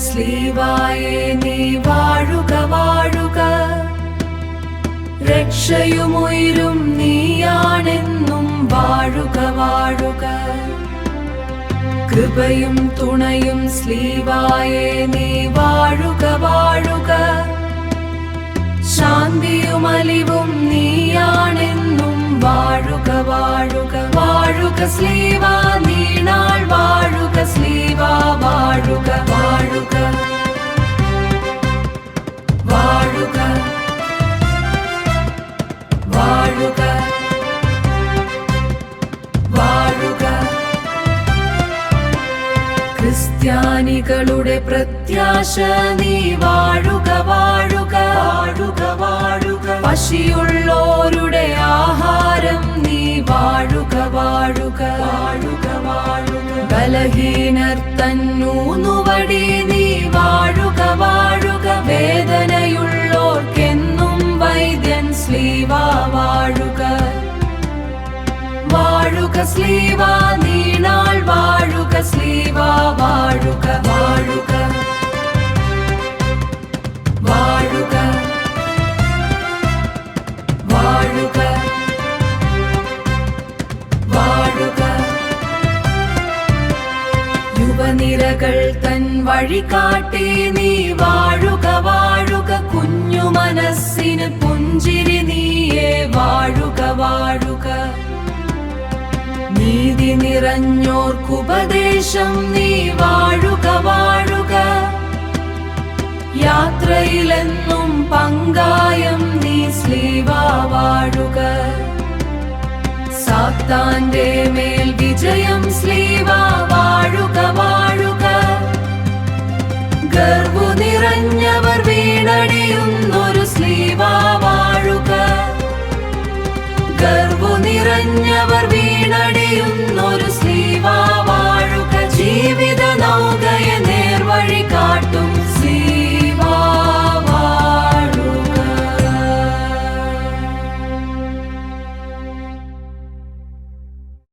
സ്ലീവായേ നീ വാഴുക വാഴുക. രക്ഷയുമുയരും നീയാണെന്നും വാഴുക വാഴുക. കൃപയും തുണയും സ്ലീവായേ നീ വാഴുക വാഴുക. ശാന്തിയും അലിവും നീയാണെന്നും വാഴുക വാഴുക. വാഴുക സ്ലീവാ നീണാൾ വാഴുക സ്ലീവാ വാഴുക വാഴുക വാഴുക വാഴുക വാഴുക. ക്രിസ്ത്യാനികളുടെ പ്രത്യാശ നീ വാഴുക വാഴുക വാഴുക വാഴുക. പശിയുള്ളോരുടെ ആഹാരം നീ വാഴുക വാഴുക വാഴുക വാഴുക. ബലഹീനർ തന്നൂന്നുവടി നീ വാഴുക വാഴുക. വേദനയുള്ളോർക്കെന്നും വൈദ്യൻ സ്ലീവാ വാഴുക വാഴുക സ്ലീവാ നീണാൾ വാഴുക സ്ലീവാ വാഴുക വാഴുക വാഴുക വാഴുക വാഴുക. യുവനിരകൾ തൻ വഴി കാട്ടി നീ വാഴുക വാഴുക. കുഞ്ഞു മനസ്സിന് പുഞ്ചിരി നീയേ വാഴുക വാഴുക. നീതി നിറഞ്ഞോർക്കുപദേശം നീ വാഴുക വാഴുക. യാത്രയിലെന്നും പങ്കായം നീ സ്ലീവാ വാഴുക. സാത്താന്റെ മേൽ വിജയം സ്ലീവാ വാഴുക വാഴുക. ഗർവു നിറഞ്ഞവർ വീണടിയുന്നൊരു സ്ലീവാ വാഴുക. ഗർവു നിറഞ്ഞവർ വീണടിയുന്നൊരു